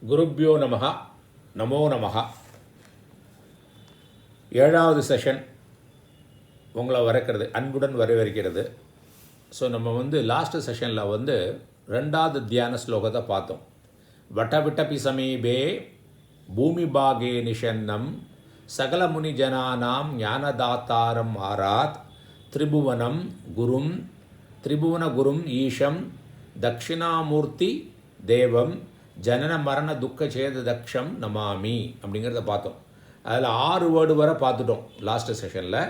குருப்யோ நமஹ நமோ நமஹ. 7வது செஷன் உங்களை வரக்கிறது, அன்புடன் வரவேற்கிறது. ஸோ நம்ம லாஸ்ட்டு செஷனில் 2வது தியான ஸ்லோகத்தை பார்த்தோம். வட்டவிட்டபி சமீபே பூமி பாகே நிஷன்னம் சகல முனி ஜனானாம் ஞானதாத்தாரம் ஆராத் திரிபுவனம் குரும் திரிபுவன குரும் ஈஷம் தட்சிணாமூர்த்தி தேவம் ஜனன மரண துக்க சேத தக்ஷம் நமாமி அப்படிங்கிறத பார்த்தோம். அதில் 6 வேர்டு வரை பார்த்துட்டோம் லாஸ்ட்டு செஷனில்.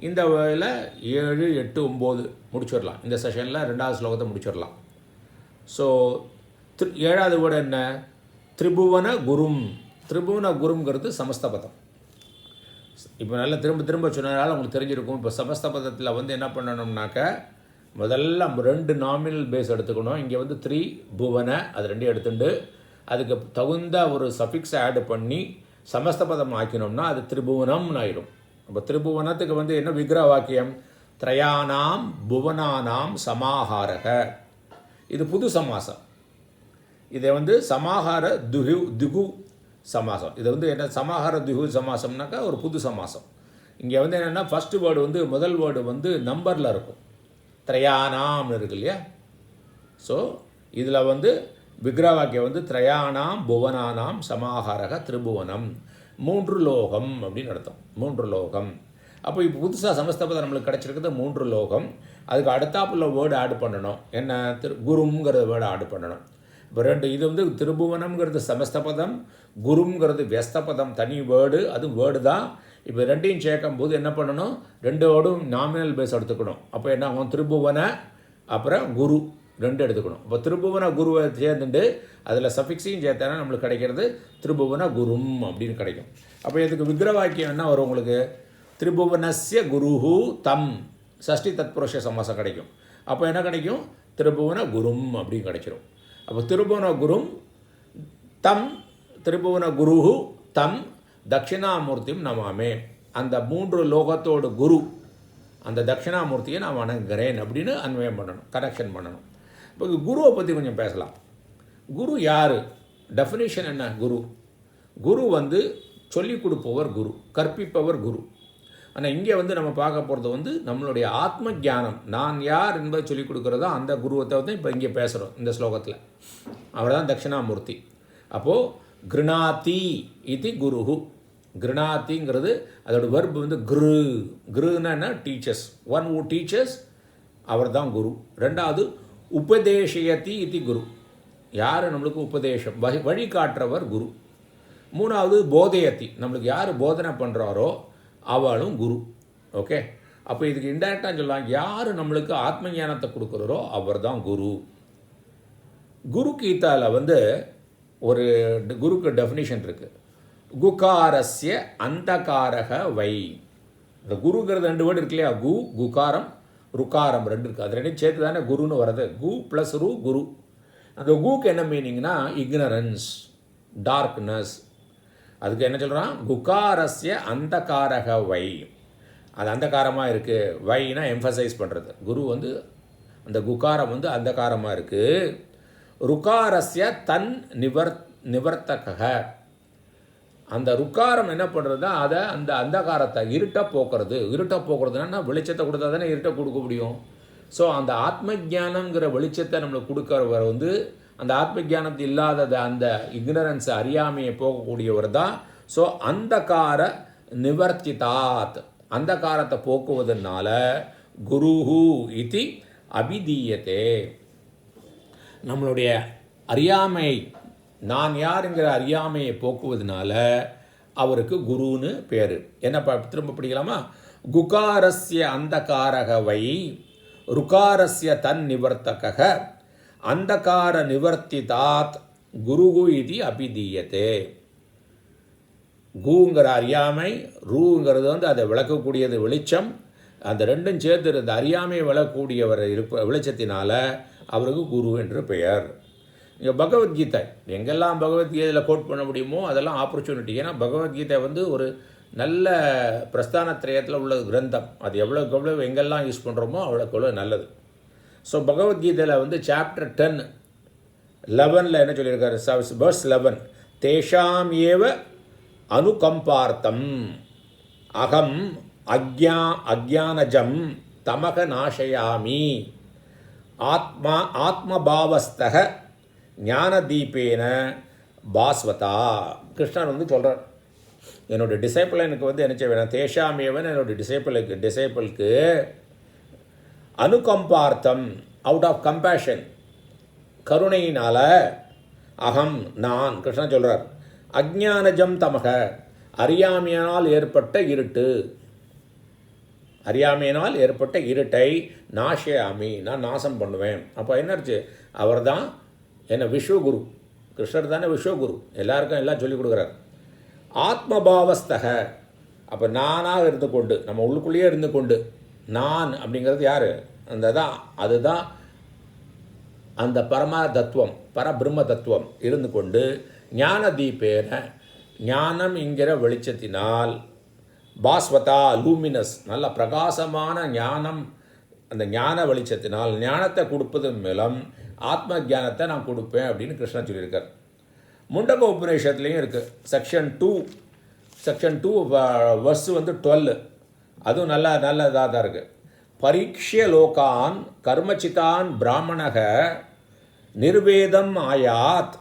இந்த வேர்டில் 7, 8, 9 முடிச்சிடலாம். இந்த செஷனில் 2வது ஸ்லோகத்தை முடிச்சிடலாம். ஸோ 7வது வேர்டு என்ன? திரிபுவன குரும். திரிபுவன குருங்கிறது சமஸ்தபதம். இப்போ நல்லா திரும்ப திரும்ப சொன்னதால் உங்களுக்கு தெரிஞ்சிருக்கும். இப்போ சமஸ்தபதத்தில் என்ன பண்ணணும்னாக்க முதல்ல 2 நாமினல் பேஸ் எடுத்துக்கணும். இங்கே 3 புவன, அது 2 எடுத்துட்டு அதுக்கு தகுந்த ஒரு சஃபிக்ஸை ஆட் பண்ணி சமஸ்தபதம் ஆக்கினோம்னா அது திரிபுவனம்னு ஆகிடும். அப்போ திரிபுவனத்துக்கு என்ன விக்கிரக வாக்கியம்? திரயானாம் புவனானாம் சமாஹாரக. இது புது சமாசம். இதை சமாஹார திகு சமாசம். இது என்ன சமாஹார திகு சமாசம்னாக்கா ஒரு புது சமாசம். இங்கே என்னென்னா ஃபஸ்ட்டு வேர்டு முதல் வேர்டு நம்பரில் இருக்கும். திரயானாம்னு இருக்கு இல்லையா? ஸோ இதில் விக்கிரக வாக்கியம் திரயானாம் புவனானாம் சமாஹாரக திரிபுவனம். 3 லோகம் அப்படின்னு அர்த்தம். 3 லோகம். அப்போ இப்போ புதுசாக சமஸ்தபதம் நம்மளுக்கு கிடச்சிருக்கிறது 3 லோகம். அதுக்கு அடுத்தாப்புல வேர்டு ஆட் பண்ணணும். என்ன? குருங்கிறத வேர்டு ஆட் பண்ணணும். இப்போ 2 இது திரிபுவனம்ங்கிறது சமஸ்தபதம், குருங்கிறது வியஸ்தபதம் தனி வேர்டு, அது வேர்டு தான். இப்போ 2ஐயும் சேர்க்கும் போது என்ன பண்ணணும்? 2 வேர்டும் நாமினல் பேஸ் எடுத்துக்கணும். அப்போ என்ன ஆகும்? திரிபுவன அப்புறம் குரு 2 எடுத்துக்கணும். இப்போ திரிபுவன குருவை சேர்ந்துட்டு அதில் சஃபிக்ஸையும் சேர்த்தானா நம்மளுக்கு கிடைக்கிறது திரிபுவன குரும் அப்படின்னு கிடைக்கும். அப்போ இதுக்கு விக்கிரக வாக்கியம் என்ன வரும் உங்களுக்கு? திரிபுவனஸ்ய குருஹு தம் சஷ்டி தத்புருஷ சமாசம் கிடைக்கும். அப்போ என்ன கிடைக்கும்? திரிபுவன குரும் அப்படின்னு கிடைச்சிரும். அப்போ திரிபுவன குரும் தம் திரிபுவன குருஹு தம் தட்சிணாமூர்த்தியும் நமாமே. அந்த 3 லோகத்தோட குரு அந்த தட்சிணாமூர்த்தியை நான் வணங்குகிறேன் அப்படின்னு அன்வயம் பண்ணணும், கனெக்ஷன் பண்ணணும். இப்போ குருவை பற்றி கொஞ்சம் பேசலாம். குரு யார்? டெஃபினேஷன் என்ன? குரு சொல்லிக் கொடுப்பவர் குரு, கற்பிப்பவர் குரு. ஆனால் இங்கே நம்ம பார்க்க போகிறது நம்மளுடைய ஆத்ம ஞானம், நான் யார் என்பதை சொல்லிக் கொடுக்குறதா அந்த குருவத்தை இப்போ இங்கே பேசுகிறோம் இந்த ஸ்லோகத்தில். அவர் தான் தட்சிணாமூர்த்தி. அப்போது கிருணாதி இது குருஹு. கிருணாத்திங்கிறது அதோட வெர்பு கிருன்னா என்ன? டீச்சர்ஸ். ஒன் ஹூ டீச்சர்ஸ், அவர் தான் குரு. 2வது உபதேஷயதி இது குரு. யார் நம்மளுக்கு உபதேசம் வழிகாட்டுறவர் குரு. 3வது போதயத்தி, நம்மளுக்கு யார் போதனை பண்ணுறாரோ அவளும் குரு. ஓகே. அப்போ இதுக்கு இன்டெரக்டாக சொல்லலாம், யார் நம்மளுக்கு ஆத்ம ஞானத்தை கொடுக்குறாரோ அவர் தான் குரு. குரு கீதாவில் ஒரு குருக்கு டெஃபினிஷன் இருக்குது. குகாரஸ்ய அந்தகாரக வை. இந்த குருங்கிறது 2 வேர்டு இருக்கு இல்லையா? குகாரம் ருக்காரம் 2 இருக்குது. அது 2 சேர்த்து தானே குருன்னு வர்றது. கு ப்ளஸ் ரு குரு. அந்த குக்கு என்ன மீனிங்னா இக்னரன்ஸ், டார்க்னஸ். அதுக்கு என்ன சொல்கிறான்? குகாரஸ்ய அந்தகாரக வை. அது அந்தகாரமாக இருக்குது. வைனா எம்ஃபசைஸ் பண்ணுறது. குரு அந்த குகாரம் அந்தகாரமாக இருக்குது. ருக்காரஸ்ய தன் நிவர்த்தக. அந்த ருக்காரம் என்ன பண்ணுறதுனா அதை அந்த அந்தகாரத்தை இருட்டை போக்குறதுன்னா வெளிச்சத்தை கொடுத்தா தானே இருட்டை கொடுக்க முடியும். ஸோ அந்த ஆத்ம ஜானங்கிற வெளிச்சத்தை நம்மளுக்கு கொடுக்குறவர் அந்த ஆத்ம ஜானத்து இல்லாததை அந்த இக்னரன்ஸை அறியாமையை போகக்கூடியவர் தான். ஸோ அந்தகார நிவர்த்திதாத், அந்தகாரத்தை போக்குவதனால குருஹு இதி அபிதீயத்தே. நம்மளுடைய அறியாமை, நான் யாருங்கிற அறியாமையை போக்குவதனால அவருக்கு குருன்னு பேர். என்ன திரும்ப படிக்கலாமா? குகாரஸ்ய அந்தகாரக வை ருகாரஸ்ய தன் நிவர்த்தக அந்தகார நிவர்த்திதாத் குருகு இது அபிதீயத்தே. குங்கிற அறியாமை, ரூங்கிறது அதை விளக்கக்கூடியது வெளிச்சம். அந்த 2ம் சேர்த்து இந்த அறியாமையை விளக்கக்கூடியவர் வெளிச்சத்தினால அவருக்கு குரு என்று பெயர். இங்கே பகவத்கீதை எங்கெல்லாம் பகவத்கீதையில் கோட் பண்ண முடியுமோ அதெல்லாம் ஆப்பர்ச்சுனிட்டி. ஏன்னா பகவத்கீதை ஒரு நல்ல பிரஸ்தானத்திரயத்தில் உள்ள கிரந்தம். அது எவ்வளோக்கு எவ்வளோ எங்கெல்லாம் யூஸ் பண்ணுறோமோ அவ்வளோக்கு எவ்வளோ நல்லது. ஸோ பகவத்கீதையில் சாப்டர் 10 11 என்ன சொல்லியிருக்காரு? verse 11, தேஷாம் ஏவ அனுகம்பார்த்தம் அகம் அக்ஞானஜம் தமக நாசயாமி ஆத்மபாவஸ்தக ஞானதீபேன பாஸ்வதா. கிருஷ்ணர் வந்து சொல்கிறார், என்னோடய டிசைப்பிள் எனக்கு வந்து என்ன செய்ய வேணாம், தேஷாமேவன் என்னோடய டிசைப்பிளுக்கு அனுகம்பார்த்தம், அவுட் ஆஃப் கம்பேஷன், கருணையினால், அகம் நான், கிருஷ்ணன் சொல்கிறார், அஜ்ஞானஜம் தமக அறியாமையினால் ஏற்பட்ட இருட்டு, அறியாமையினால் ஏற்பட்ட இருட்டை நாசயாமி நான் நாசம் பண்ணுவேன். அப்போ என்னாச்சு? அவர் தான் என்ன விஸ்வகுரு, கிருஷ்ணர் தானே விஸ்வகுரு, எல்லாருக்கும் எல்லாம் சொல்லிக் கொடுக்குறார். ஆத்மபாவஸ்தக, அப்போ நானாக இருந்து கொண்டு, நம்ம உள்ளுக்குள்ளேயே இருந்து கொண்டு, நான் அப்படிங்கிறது யார்? அதுதான் அந்த பரமா தத்துவம், பரபிரம்ம தத்துவம் இருந்து கொண்டு ஞான தீபேன, ஞானம் என்கிற வெளிச்சத்தினால், பாஸ்வதா லூமினஸ், நல்ல பிரகாசமான ஞானம், அந்த ஞான வெளிச்சத்தினால் ஞானத்தை கொடுப்பதன் மூலம் ஆத்ம ஞானத்தை நான் கொடுப்பேன் அப்படின்னு கிருஷ்ணன் சொல்லியிருக்கார். முண்டக உபநிஷத்துலேயும் இருக்குது, செக்ஷன் 2 வர்ஸ் வந்து 12, அதுவும் நல்லதாக தான் இருக்குது. பரீட்சிய லோகான் கர்மச்சிதான் பிராமணக நிர்வேதம் ஆயாத்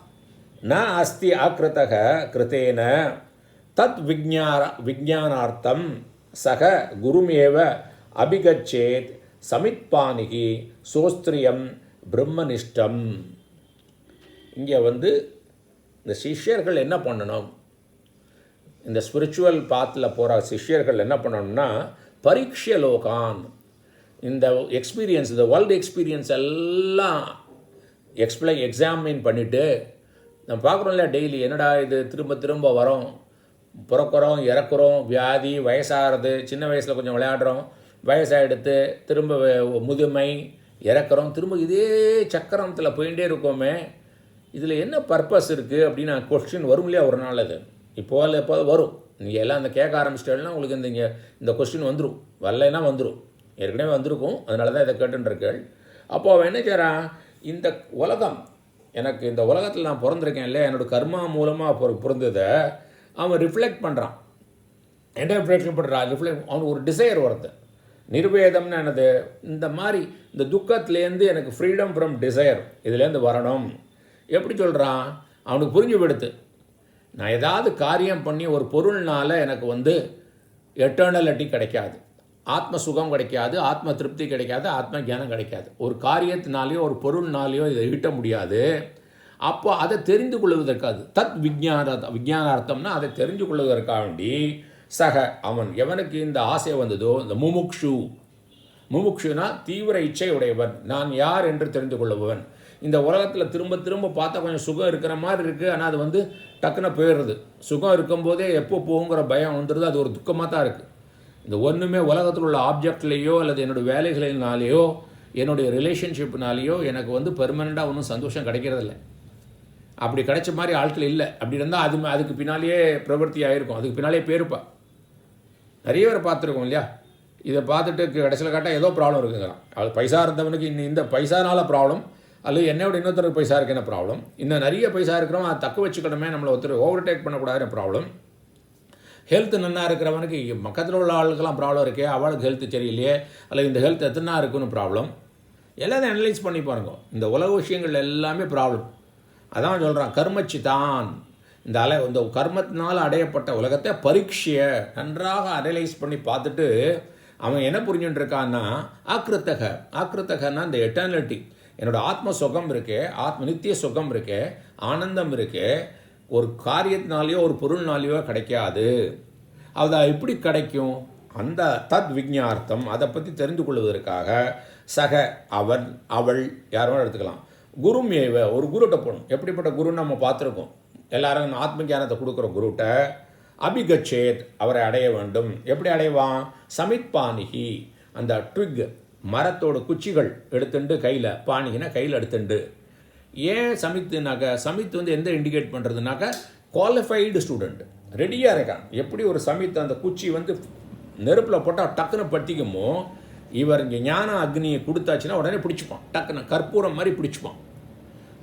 ந அஸ்தி அகிருதக கிருத்தேன தத் விஜானார்த்தம் சக குருமேவ அபிகச்சேத் சமித்பானிகி சோஸ்திரியம் பிரம்மனிஷ்டம். இங்கே வந்து இந்த சிஷ்யர்கள் என்ன பண்ணணும், இந்த ஸ்பிரிச்சுவல் பாத்தில் போகிற சிஷ்யர்கள் என்ன பண்ணணும்னா, பரீட்சிய லோகான், இந்த எக்ஸ்பீரியன்ஸ், இந்த வேர்ல்டு எக்ஸ்பீரியன்ஸ் எல்லாம் எக்ஸாமின் பண்ணிவிட்டு, நம்ம பார்க்குறோம் இல்லையா டெய்லி, என்னடா இது திரும்ப திரும்ப வரோம், பிறக்கிறோம், இறக்குறோம், வியாதி, வயசாகிறது, சின்ன வயசில் கொஞ்சம் விளையாடுறோம், வயசாகிடுத்து திரும்ப முதுமை, இறக்குறோம், திரும்ப இதே சக்கரத்தில் போயிட்டே இருக்கோமே, இதில் என்ன பர்பஸ் இருக்குது அப்படின்னு கொஸ்டின் வரும் இல்லையா ஒரு நாள். அது எப்போது வரும், நீங்கள் எல்லாம் அந்த கேட்க ஆரம்பிச்சிட்டேன்னா உங்களுக்கு இந்த கொஸ்டின் வந்துடும், வரலைன்னா வந்துடும், ஏற்கனவே வந்திருக்கும், அதனால தான் இதை கேட்டுருக்கேள். அப்போது அவன் என்ன செய்கிறான், இந்த உலகம், எனக்கு இந்த உலகத்தில் நான் பிறந்திருக்கேன் இல்லையா, என்னோடய கர்மா மூலமாக பிறந்ததை அவன் ரிஃப்ளெக்ட் பண்ணுறான். என்ன ரிஃப்ளெக்ஷன் பண்ணுறான்? அவனுக்கு ஒரு டிசைர் வருது. நிர்வேதம்னு என்னது, இந்த மாதிரி இந்த துக்கத்துலேருந்து எனக்கு ஃப்ரீடம் ஃப்ரம் டிசைர், இதுலேருந்து வரணும். எப்படி சொல்கிறான்? அவனுக்கு புரிஞ்சு விடுத்து, நான் ஏதாவது காரியம் பண்ணி ஒரு பொருள்னால் எனக்கு வந்து எட்டர்னலிட்டி கிடைக்காது, ஆத்ம சுகம் கிடைக்காது, ஆத்ம திருப்தி கிடைக்காது, ஆத்ம ஞானம் கிடைக்காது. ஒரு காரியத்தினாலேயோ ஒரு பொருள்னாலேயோ இதை ஈட்ட முடியாது. அப்போ அதை தெரிந்து கொள்வதற்காக, தத் விஜானார்த்தம்னா அதை தெரிந்து கொள்வதற்காக வேண்டி சக அவன், எவனுக்கு இந்த ஆசை வந்ததோ, இந்த முமுக்ஷுனா தீவிர இச்சை உடையவன், நான் யார் என்று தெரிந்து கொள்ளுபவன். இந்த உலகத்தில் திரும்ப திரும்ப பார்த்தா கொஞ்சம் சுகம் இருக்கிற மாதிரி இருக்குது, ஆனால் அது வந்து டக்குன்னு போயிடுறது. சுகம் இருக்கும்போதே எப்போ போகுங்கிற பயம் வந்துடுது, அது ஒரு துக்கமாக தான் இருக்குது. இந்த ஒன்றுமே உலகத்தில் உள்ள ஆப்ஜெக்ட்லேயோ அல்லது என்னுடைய வேலைகளினாலேயோ என்னுடைய ரிலேஷன்ஷிப்னாலேயோ எனக்கு வந்து பெர்மனெண்ட்டாக ஒன்றும் சந்தோஷம் கிடைக்கிறதில்ல. அப்படி கிடைச்ச மாதிரி ஆட்கள் இல்லை. அப்படி இருந்தால் அதுக்கு பின்னாலேயே பிரவர்த்தி ஆகிருக்கும், அதுக்கு பின்னாலேயே பேருப்பா. நிறைய பேர் பார்த்துருக்கோம் இல்லையா, இதை பார்த்துட்டு கடைசியில் காட்டால் ஏதோ ப்ராப்ளம் இருக்குங்கிறான். அது பைசா இருந்தவனுக்கு இந்த பைசானால் ப்ராப்ளம், அல்லது என்னோட இன்னொருத்தருக்கு பைசா இருக்குன்னு ப்ராப்ளம், இன்னும் நிறைய பைசா இருக்கிறோம் அதை தக்க வச்சுக்கணுமே, நம்மளை ஒருத்தர் ஓவர்டேக் பண்ணக்கூடாதுன்னு ப்ராப்ளம். ஹெல்த் நல்லா இருக்கிறவனுக்கு பக்கத்தில் உள்ள ஆளுக்கெல்லாம் ப்ராப்ளம் இருக்கே, அவளுக்கு ஹெல்த் சரியில்லையே, அல்லது இந்த ஹெல்த் எத்தனை இருக்குன்னு ப்ராப்ளம். எல்லாத்தையும் அனலைஸ் பண்ணி பாருங்க, இந்த உலக விஷயங்கள் எல்லாமே ப்ராப்ளம். அதான் சொல்கிறான், கர்மச்சிதான், இந்த கர்மத்தினால் அடையப்பட்ட உலகத்தை பரீட்சைய நன்றாக அனலைஸ் பண்ணி பார்த்துட்டு அவன் என்ன புரிஞ்சுட்டு இருக்கான்னா, ஆக்கிருத்தகன்னா இந்த எட்டர்னிட்டி, என்னோடய ஆத்ம சுகம் இருக்கே, நித்திய சுகம் இருக்கே, ஆனந்தம் இருக்கே, ஒரு காரியத்தினாலேயோ ஒரு பொருள்னாலேயோ கிடைக்காது. அது எப்படி கிடைக்கும்? அந்த தத் விஜானார்த்தம், அதை பற்றி தெரிந்து கொள்வதற்காக சக அவன் அவள் யாரும் எடுத்துக்கலாம், குருமேவ, ஒரு குருட்ட போகணும். எப்படிப்பட்ட குருன்னு நம்ம பார்த்துருக்கோம், எல்லாரும் ஆத்ம ஞானத்தை கொடுக்குற குருட்ட அபிகச்சேத், அவரை அடைய வேண்டும். எப்படி அடைவான்? சமித்பானிகி, அந்த ட்விக் மரத்தோட குச்சிகள் எடுத்துண்டு கையில், பானிகினா கையில் எடுத்துண்டு. ஏன் சமித்துனாக்க, சமித் வந்து எந்த இண்டிகேட் பண்ணுறதுனாக்கா குவாலிஃபைடு ஸ்டூடெண்ட், ரெடியாக இருக்கான். எப்படி ஒரு சமித் அந்த குச்சி வந்து நெருப்பில் போட்டால் டக்குன்னு பற்றிக்குமோ, இவர் இங்கே ஞான அக்னியை கொடுத்தாச்சுன்னா உடனே பிடிச்சிப்பான், டக்குன்னு கற்பூரம் மாதிரி பிடிச்சிப்பான்.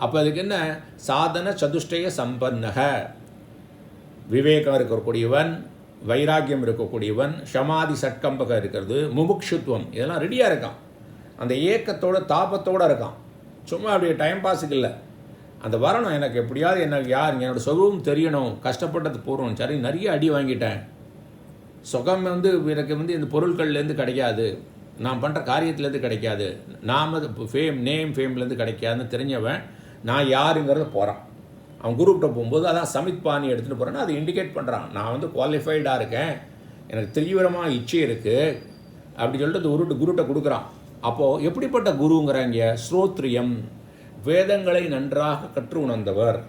அப்போ அதுக்கு என்ன சாதன சதுஷ்டய சம்பன்னக, விவேகம் இருக்கக்கூடியவன், வைராக்கியம் இருக்கக்கூடியவன், ஷமாதி சட்கம்பகம் இருக்கிறது, முமுக்ஷுத்துவம், இதெல்லாம் ரெடியாக இருக்கான். அந்த ஏக்கத்தோட தாபத்தோடு இருக்கான். சும்மா அப்படியே டைம் பாஸுக்கு இல்லை, அந்த வரணும். எனக்கு எப்படியாவது எனக்கு என்னோடய சுகம் தெரியணும், கஷ்டப்பட்டது போகிறோம், சரி நிறைய அடி வாங்கிட்டேன், சுகம் எனக்கு இந்த பொருட்கள்லேருந்து கிடைக்காது, நான் பண்ணுற காரியத்துலேருந்து கிடைக்காது, நாம் ஃபேம்லேருந்து கிடைக்காதுன்னு தெரிஞ்சவன் நான் யாருங்கிறத போகிறான். அவன் குருக்கிட்ட போகும்போது அதான் சமித் பாணி எடுத்துகிட்டு போகிறேன்னா அதை இண்டிகேட் பண்ணுறான். நான் குவாலிஃபைடாக இருக்கேன், எனக்கு தீவிரமாக இச்சை இருக்குது அப்படி சொல்லிட்டு அது குருட்ட கொடுக்குறான். அப்போது எப்படிப்பட்ட குருங்கிறாங்க? ஸ்ரோத்ரியம், வேதங்களை நன்றாக கற்று உணர்ந்தவர்.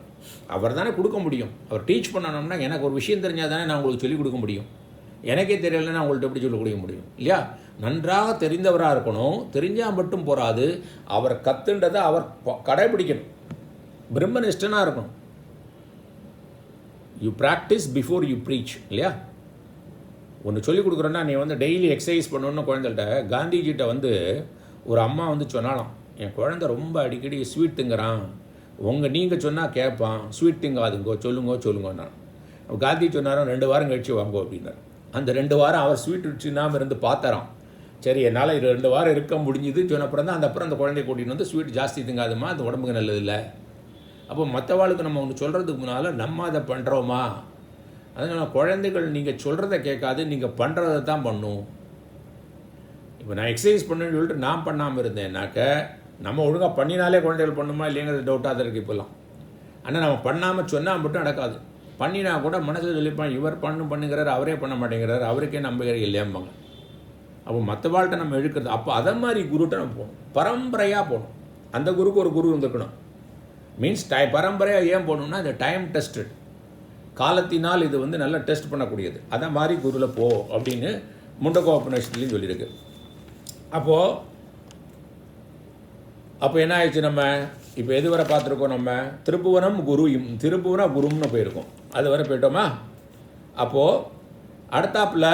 அவர் தானே கொடுக்க முடியும். அவர் டீச் பண்ணணும்னா எனக்கு ஒரு விஷயம் தெரிஞ்சால் தானே நான் உங்களுக்கு சொல்லிக் கொடுக்க முடியும். எனக்கே தெரியலைன்னா உங்கள்கிட்ட எப்படி சொல்லிக் கொடுக்க முடியும் இல்லையா? நன்றாக தெரிந்தவராக இருக்கணும். தெரிஞ்சால் மட்டும் போகாது, அவர் கற்றுன்றதை அவர் கடைபிடிக்கணும். பிரம்மனிஷ்டனாக இருக்கணும். You practice before you preach இல்லையா? ஒன்று சொல்லிக் கொடுக்குறேன்னா நீ டெய்லி எக்ஸசைஸ் பண்ணணுன்னு குழந்தைகிட்ட. காந்திஜிட்ட ஒரு அம்மா சொன்னாலாம், என் குழந்தை ரொம்ப அடிக்கடி ஸ்வீட் திங்குறான், நீங்கள் சொன்னால் கேட்பான், ஸ்வீட் திங்காதுங்கோ, சொல்லுங்கண்ணா. காந்தி சொன்னாராம் 2 வாரம் கழிச்சு வாங்கோ அப்படின்னார். அந்த 2 வாரம் அவர் ஸ்வீட் சின்னாமல் இருந்து பார்த்தாராம். சரி என்னால் 2 வாரம் இருக்க முடிஞ்சுதுன்னு சொன்னப்புறம் தான் அப்புறம் அந்த குழந்தைய கூட்டிகிட்டு ஸ்வீட் ஜாஸ்தி திங்காதுமா, அந்த உடம்புக்கு நல்லதில்லை. அப்போ மற்றவாளுக்கு நம்ம ஒன்று சொல்கிறதுக்கு முன்னால் நம்ம அதை பண்ணுறோமா? அதனால் குழந்தைகள் நீங்கள் சொல்கிறத கேட்காது, நீங்கள் பண்ணுறதை தான் பண்ணும். இப்போ நான் எக்ஸசைஸ் பண்ணுன்னு சொல்லிட்டு நான் பண்ணாமல் இருந்தேன்னாக்க நம்ம ஒழுங்காக பண்ணினாலே குழந்தைகள் பண்ணுமா இல்லைங்கிறது டவுட்டாக தான் இருக்குது இப்போல்லாம். ஆனால் நம்ம பண்ணாமல் சொன்னால் மட்டும் நடக்காது. பண்ணினா கூட மனசில் சொல்லிப்பான், இவர் பண்ணுங்கிறார், அவரே பண்ண மாட்டேங்கிறார், அவருக்கே நம்பிக்கை இல்லையாம்பாங்க. அப்போ மற்றவாழ்கிட்ட நம்ம இழுக்கிறது. அப்போ அதை மாதிரி குருட்ட நம்ம போகணும், பரம்பரையாக போகணும். அந்த குருக்கு ஒரு குரு வந்துக்கணும். மீன்ஸ் பரம்பரையாக ஏன் போகணும்னா இந்த டைம் டெஸ்டட், காலத்தினால் இது நல்லா டெஸ்ட் பண்ணக்கூடியது. அதை மாதிரி குருவில் போ அப்படின்னு முண்டகோபநிஷத்துலேயும் சொல்லியிருக்கு. அப்போ என்ன ஆயிடுச்சு? நம்ம இப்போ எது வரை பார்த்துருக்கோம்? நம்ம திருப்புவனம் குரும்னு போயிருக்கோம். அது வரை போயிட்டோமா? அப்போது அடுத்தாப்புல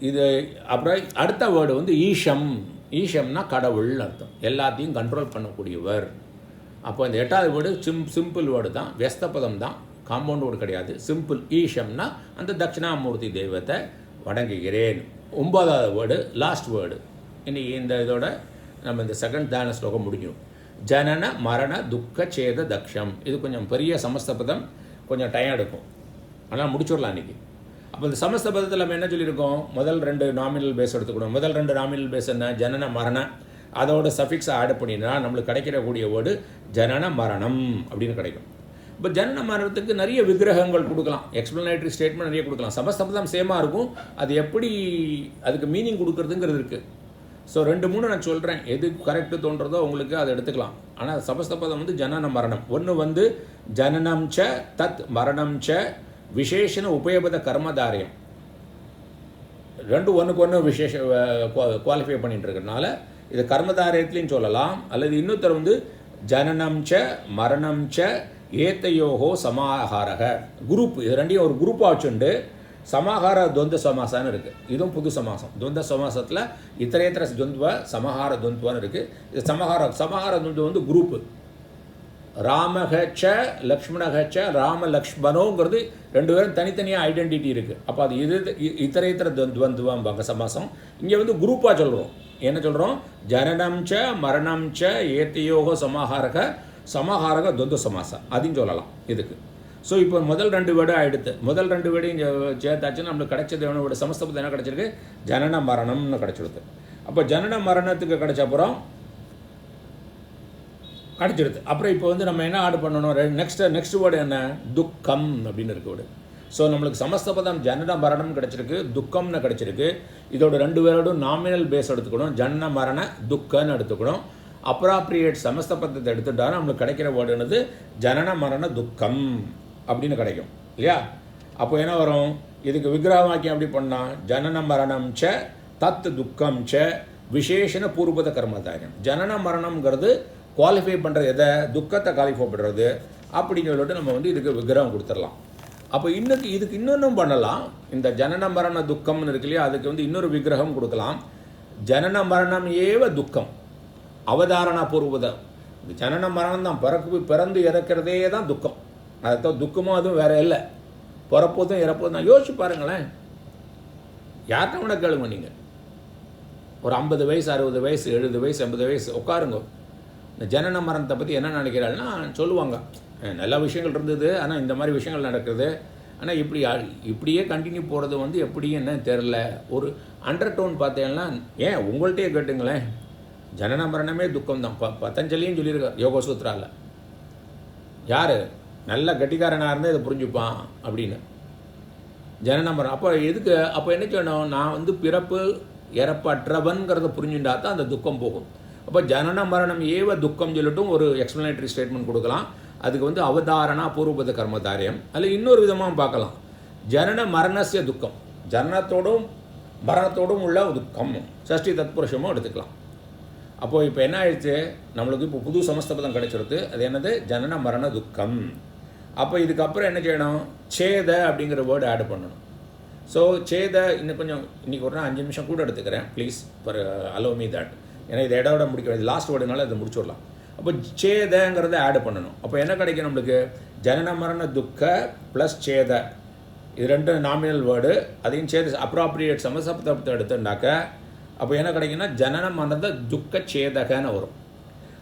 இது அப்புறம் அடுத்த வேர்டு ஈஷம். ஈஷம்னா கடவுள் அர்த்தம், எல்லாத்தையும் கண்ட்ரோல் பண்ணக்கூடியவர். அப்போ இந்த 8வது வேர்டு சிம்பிள் வேர்டு தான், வியஸ்தபதம் தான், காம்பவுண்ட் வேர்டு கிடையாது, சிம்பிள். ஈஷம்னா அந்த தட்சிணாமூர்த்தி தெய்வத்தை வணங்குகிறேன். 9வது வேர்டு லாஸ்ட் வேர்டு. இன்னைக்கு இதோட நம்ம இந்த செகண்ட் தியான ஸ்லோகம் முடிக்கணும். ஜனன மரண துக்க சேத தக்ஷம். இது கொஞ்சம் பெரிய சமஸ்தபதம், கொஞ்சம் டைம் எடுக்கும், ஆனால் முடிச்சுடலாம் இன்றைக்கி. அப்போ இந்த சமஸ்தபதத்தில் நம்ம என்ன சொல்லியிருக்கோம்? முதல் 2 நாமினல் பேஸ் எடுத்துக்கணும். முதல் 2 நாமினல் பேஸ் என்ன? ஜனன மரண, அதோட சஃபிக்ஸை ஆட் பண்ணினா நம்மளுக்கு கிடைக்கக்கூடிய வேர்டு ஜனன மரணம் அப்படின்னு கிடைக்கும். இப்போ ஜனன மரணத்துக்கு நிறைய விக்கிரகங்கள் கொடுக்கலாம், எக்ஸ்பிளனேட்டரி ஸ்டேட்மெண்ட் நிறைய கொடுக்கலாம். சமஸ்தபதம் சேமாக இருக்கும், அது எப்படி அதுக்கு மீனிங் கொடுக்குறதுங்கிறது இருக்குது. ஸோ 2-3 நான் சொல்கிறேன், எது கரெக்டு தோன்றதோ உங்களுக்கு அதை எடுத்துக்கலாம். ஆனால் சமஸ்தபதம் ஜனன மரணம். ஒன்று ஜனனம் ச தத் மரணம் ச விசேஷன உபயோகத கர்மதாரியம். 2 ஒன்றுக்கு ஒன்று விசேஷ குவாலிஃபை பண்ணிட்டு இருக்கிறதுனால இது கர்மதாரியத்துலேயும் சொல்லலாம். அல்லது இன்னொருத்தர் ஜனனம் ச மரணம் ச ஏத்தையோகோ சமாகாரக குரூப். இது ரெண்டையும் ஒரு குரூப்பாக வச்சுண்டு சமாகார துவந்த சமாசான்னு இருக்குது. இதுவும் புது சமாசம். துவந்த சமாசத்தில் இத்தரேத்தர துவந்துவ சமஹார துவந்துவான்னு இருக்குது. இது சமஹார துவந்து குரூப்பு. ராமகச்ச லக்ஷ்மணகச்ச ராம லக்ஷ்மணோங்கிறது 2 பேரும் தனித்தனியாக ஐடென்டிட்டி இருக்குது. அப்போ அது இத்தரேத்தர துவந்துவாம்பாங்க சமாசம். இங்கே குரூப்பாக சொல்கிறோம். என்ன சொல்கிறோம்? ஜனனம் ச மரணம் ச ஏத்தையோகோ சமஹாரக துவந்த சமாசம் அதையும் சொல்லலாம் இதுக்கு. ஸோ இப்போ முதல் 2 வேர்டு ஆகிடுது. முதல் 2 வேர்டு இங்கே சேர்த்தாச்சுன்னா நம்மளுக்கு கிடைச்சது வேணும். சமஸ்தபதம் என்ன கிடச்சிருக்கு? ஜனன மரணம்னு கிடச்சிடுது. அப்போ ஜனன மரணத்துக்கு கிடைச்ச அப்புறம் கிடச்சிடுது. அப்புறம் இப்போ நம்ம என்ன ஆட் பண்ணணும்? நெக்ஸ்ட் வேர்டு என்ன? துக்கம் அப்படின்னு இருக்கு வேர்டு. ஸோ நம்மளுக்கு சமஸ்தபதம் ஜனன மரணம் கிடச்சிருக்கு, துக்கம்னு கிடச்சிருக்கு. இதோட 2 வேர்டும் நாமினல் பேஸ் எடுத்துக்கணும். ஜனன மரண துக்கன்னு எடுத்துக்கணும். அப்ராப்ரியேட் சமஸ்தபதத்தை எடுத்துட்டாலும் நம்மளுக்கு கிடைக்கிற வேர்டுனது ஜனன மரண துக்கம் அப்படின்னு கிடைக்கும் இல்லையா? அப்போ என்ன வரும்? இதுக்கு விக்கிரக வாக்கியம் எப்படி பண்ணால் ஜனன மரணம் ச தத் துக்கம் ச விசேஷன பூர்வத கர்மதாரியம். ஜனன மரணம்ங்கிறது குவாலிஃபை பண்ணுறது எதை? துக்கத்தை குவாலிஃபை பண்ணுறது அப்படின்னு சொல்லிட்டு நம்ம இதுக்கு விக்கிரகம் கொடுத்துடலாம். அப்போ இதுக்கு இன்னொன்றும் பண்ணலாம். இந்த ஜனன மரண துக்கம்னு இருக்கு இல்லையா, அதுக்கு இன்னொரு விக்கிரகம் கொடுக்கலாம். ஜனன மரணம் ஏவ துக்கம் அவதாரணா பூர்வதம். இந்த ஜனன மரணம் தான், பிறந்து இறக்கிறதே தான் துக்கம். அதுதான் துக்கமும் அதுவும் வேற இல்லை. பிறப்போதும் இறப்போதும் தான். யோசிச்சு பாருங்களேன், யார்கிட்ட கூட கேளுங்க. நீங்கள் ஒரு 50 வயசு 60 வயசு 70 வயசு 80 வயசு உட்காருங்க. இந்த ஜனன மரணத்தை பற்றி என்ன நினைக்கிறாள்னா சொல்லுவாங்க, நல்ல விஷயங்கள் இருந்தது, ஆனால் இந்த மாதிரி விஷயங்கள் நடக்குது, ஆனால் இப்படியே கண்டினியூ போகிறது வந்து எப்படி என்ன தெரில. ஒரு அண்டர் டோன் பார்த்தீங்கன்னா, ஏன் உங்கள்கிட்டயே கேட்டுங்களேன், ஜனன மரணமே துக்கம் தான். பதஞ்சலியும் சொல்லியிருக்கார் யோகசூத்ராவில். யார் நல்ல கட்டிக்காரனாக இருந்தால் இதை புரிஞ்சுப்பான் அப்படின்னு. ஜனன மரணம் அப்போ என்ன செய்யணும், நான் வந்து பிறப்பு இறப்பற்றவன்கிறத புரிஞ்சுட்டா தான் அந்த துக்கம் போகும். அப்போ ஜனன மரணம் ஏவ துக்கம் சொல்லிட்டும் ஒரு எக்ஸ்பிளனேட்டரி ஸ்டேட்மெண்ட் கொடுக்கலாம். அதுக்கு வந்து அவதாரணா பூர்வபத கர்மதாரியம். அதில் இன்னொரு விதமாக பார்க்கலாம், ஜனன மரணசிய துக்கம், ஜனனத்தோடும் மரணத்தோடும் உள்ள துக்கம், சஷ்டி தத்புருஷமும் எடுத்துக்கலாம். அப்போது இப்போ என்ன ஆயிடுச்சு, நம்மளுக்கு இப்போ புது சமஸ்தபதம் கிடைச்சிருக்கு. அது என்னது, ஜனன மரண துக்கம். அப்போ இதுக்கப்புறம் என்ன செய்யணும், சேத அப்படிங்கிற வேர்டு ஆட் பண்ணணும். ஸோ சேத இன்னும் கொஞ்சம் இன்றைக்கி ஒரு 5 நிமிஷம் கூட எடுத்துக்கிறேன் please, for allow me that. ஏன்னா இதை இடோட முடிக்க லாஸ்ட் வேர்டுனால அதை முடிச்சுடலாம். அப்போ சேதங்கிறத ஆட் பண்ணணும். அப்போ என்ன கிடைக்கும் நம்மளுக்கு, ஜனன மரண துக்க ப்ளஸ் சேத, இது 2 நாமினல் வேர்டு. அதையும் சேத அப்ராப்ரியேட் சமசப்தத்தை எடுத்துட்டாக்க அப்போ என்ன கிடைக்குன்னா ஜனன மரண துக்க சேதகன்னு வரும்.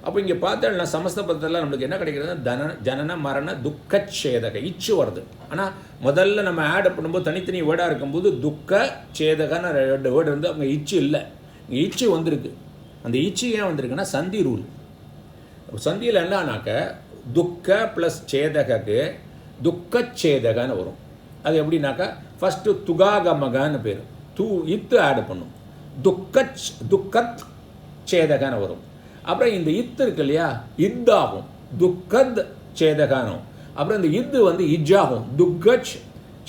அப்போ இங்கே பார்த்தோம்னா சமஸ்தபத்தில் நம்மளுக்கு என்ன கிடைக்கிறதுனா ஜனன மரண துக்க சேதக இச்சு வருது. ஆனால் முதல்ல நம்ம ஆட் பண்ணும்போது தனித்தனி வேர்டாக இருக்கும்போது துக்க சேதகன்னு 2 வேர்டு வந்து அவங்க இச்சு இல்லை, இங்கே இச்சு வந்திருக்கு. அந்த இச்சு ஏன் வந்திருக்குன்னா சந்தி ரூல். சந்தியில் என்னன்னாக்க துக்க ப்ளஸ் சேதகக்கு துக்க சேதகன்னு வரும். அது எப்படின்னாக்கா ஃபஸ்ட்டு துகாகமகன்னு பேர், இத்து ஆட் பண்ணும், துக்கத் சேதகன்னு வரும். அப்புறம் இந்த இத்து இருக்கு இல்லையா, இத்தாகும், துக்கத் சேதகானும். அப்புறம் இந்த இத்து வந்து இஜ்ஜாகும், துக்கச்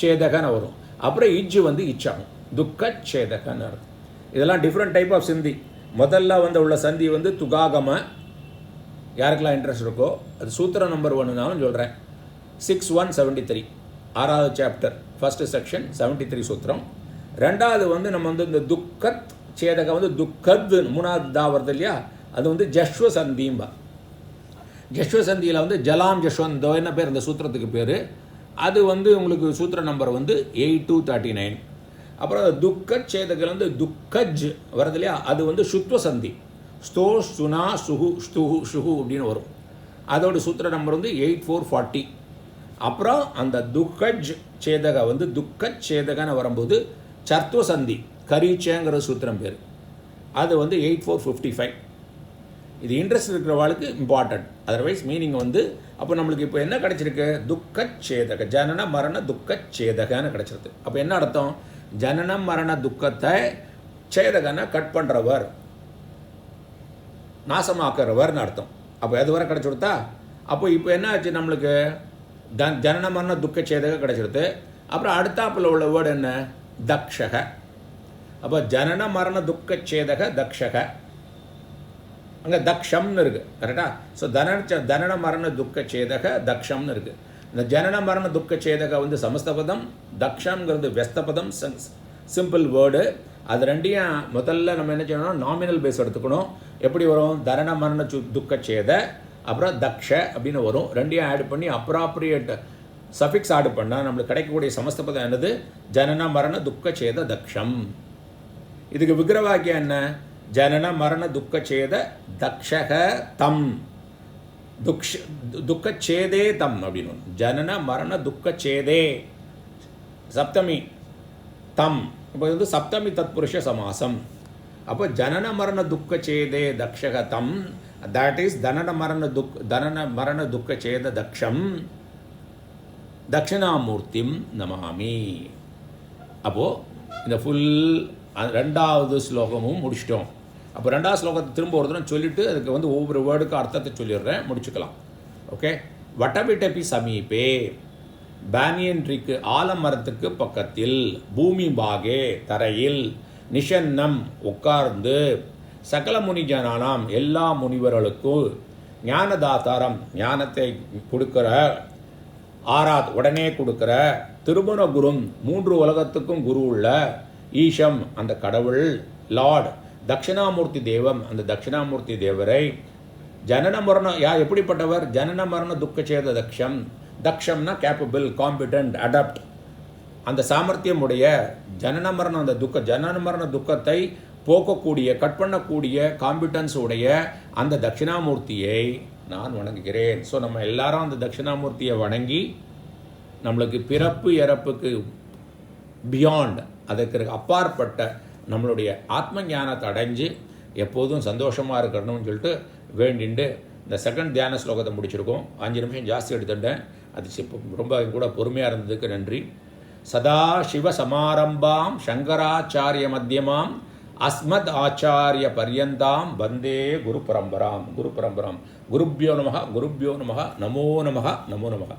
சேதகன்னு வரும். அப்புறம் இஜ்ஜு வந்து இச்சாகும், துக்கச் சேதகன்னு வரும். இதெல்லாம் டிஃப்ரெண்ட் டைப் ஆஃப் சிந்தி. முதல்ல வந்து உள்ள சந்தி வந்து துகாகம, யாருக்கெல்லாம் இன்ட்ரெஸ்ட் இருக்கோ அது சூத்திர நம்பர் 1 சொல்கிறேன். 6173 6வது சாப்டர் ஃபஸ்ட்டு செக்ஷன் 73 சூத்திரம். 2வது வந்து நம்ம வந்து இந்த துக்கத் சேதக வந்து துக்கத் 3வது தா வருது இல்லையா, அது வந்து ஜஸ்வசந்திம்பா. ஜஸ்வசந்தியில் வந்து ஜலாம் ஜஸ்வந்தோ என்ன பேர் இந்த சூத்திரத்துக்கு பேர். அது வந்து உங்களுக்கு சூத்திர நம்பர் வந்து 8239. அப்புறம் துக்கச் சேதகில் வந்து துக்கஜ் வருது இல்லையா, அது வந்து சுத்வசந்தி, ஸ்தோ சுனா சுஹு ஸ்துஹு ஷுஹு அப்படின்னு வரும். அதோட சூத்திர நம்பர் வந்து 8440. அப்புறம் அந்த துக்கஜ் சேதக வந்து துக்கச் சேதகன்னு வரும்போது சர்த்துவசந்தி கரீச்சேங்கிற சூத்திரம் பேர், அது வந்து 8455. இது இன்ட்ரெஸ்ட் இருக்கிறவாளுக்கு இம்பார்ட்டன்ட், அதர்வைஸ் மீனிங் வந்து அப்போ நம்மளுக்கு இப்போ என்ன கிடைச்சிருக்கு, துக்கச் சேதக, ஜனன மரண துக்கச் சேதகன்னு கிடைச்சிருக்கு. அப்போ என்ன அர்த்தம், ஜனனம் மரண துக்கத்தை சேதகனை கட் பண்ணுறவர், நாசமாக்குறவர்னு அர்த்தம். அப்போ எது வரை கிடச்சி கொடுத்தா, அப்போ இப்போ என்ன ஆச்சு நம்மளுக்கு, ஜனன மரண துக்க சேதக கிடச்சிடுது. அப்புறம் அடுத்தாப்பில் உள்ள வேர்டு என்ன, தக்ஷக. அப்போ ஜனன மரண துக்க சேதக தக்ஷக, அங்கே தக்ஷம்னு இருக்குது கரெக்டா. ஸோ ஜனன மரண துக்க சேதக தக்ஷம்னு இருக்குது. இந்த ஜனன மரண துக்க சேதக வந்து சமஸ்தபதம், தக்ஷங்கிறது வெஸ்தபதம், சிம்பிள் வேர்டு. அது ரெண்டையும் முதல்ல நம்ம என்ன செய்யணும், நாமினல் பேஸ் எடுத்துக்கணும். எப்படி வரும், தரண மரண துக்க சேத அப்புறம் தக்ஷ அப்படின்னு வரும். ரெண்டையும் ஆட் பண்ணி அப்ராப்ரியேட் சஃபிக்ஸ் ஆட் பண்ணால் நம்மளுக்கு கிடைக்கக்கூடிய சமஸ்தபதம் என்னது, ஜனன மரண துக்க சேத தக்ஷம். இதுக்கு விக்கிரவாக்கியம் என்ன, ஜனன மரண துக்க சேத தக்ஷக தம், துக்கச்சேதே தம் அப்படின்னு. ஜனன மரண துக்கச்சேதே சப்தமி தம், இப்போ வந்து சப்தமி தத்புருஷ சமாசம். அப்போ ஜனன மரண துக்கச்சேதே தக்ஷக தம், தட் இஸ் தனன மரண துக்கச்சேத தக்ஷம் தட்சிணாமூர்த்திம் நமாமி. அப்போது இந்த ஃபுல் 2வது ஸ்லோகமும் முடிச்சிட்டோம். அப்போ 2வது ஸ்லோகத்தை திரும்ப ஒரு தடவை சொல்லிவிட்டு அதுக்கு வந்து ஒவ்வொரு வேர்டுக்கும் அர்த்தத்தை சொல்லிடுறேன், முடிச்சுக்கலாம். ஓகே. வட்டவிட்டபி சமீபே, பேனியன் ட்ரீக்கு ஆலமரத்துக்கு பக்கத்தில், பூமி பாகே தரையில், நிஷன்னம் உட்கார்ந்து, சகல முனிஜனானாம் எல்லா முனிவர்களுக்கும், ஞானதாதாரம் ஞானத்தை கொடுக்குற, ஆராத் உடனே கொடுக்குற, திருமண குரும் 3 உலகத்துக்கும் குரு உள்ள, ஈஷம் அந்த கடவுள், லார்ட் தட்சிணாமூர்த்தி தேவம், அந்த தட்சிணாமூர்த்தி தேவரை ஜனன மரணம் எப்படிப்பட்டவர்? ஜனன மரண துக்கச்சேத தக்ஷம். தக்ஷம்னா கேப்பபிள், காம்பிடன்ட், அடாப்ட், அந்த சாமர்த்தியம் உடைய ஜனன மரணம், அந்த ஜனன மரண துக்கத்தை போக்கக்கூடிய, கட் பண்ணக்கூடிய காம்பிடன்ஸ் உடைய அந்த தட்சிணாமூர்த்தியை நான் வணங்குகிறேன். ஸோ நம்ம எல்லாரும் அந்த தட்சிணாமூர்த்தியை வணங்கி நம்மளுக்கு பிறப்பு இறப்புக்கு பியாண்ட், அதற்கு அப்பாற்பட்ட நம்மளுடைய ஆத்ம ஞானத்தை அடைஞ்சு எப்போதும் சந்தோஷமாக இருக்கணும்னு சொல்லிட்டு வேண்டிண்டு இந்த செகண்ட் தியான ஸ்லோகத்தை முடிச்சிருக்கோம். 5 நிமிஷம் ஜாஸ்தி எடுத்துட்டேன். அது ரொம்ப கூட பொறுமையாக இருந்ததுக்கு நன்றி. சதா சிவ சமாரம்பாம் சங்கராச்சாரிய மத்தியமாம் அஸ்மத் ஆச்சாரிய பர்யந்தாம் வந்தே குரு பரம்பராம். குருப்பியோ நமஹ, குருப்பியோ நமஹ, நமோ நமஹ, நமோ நமஹ.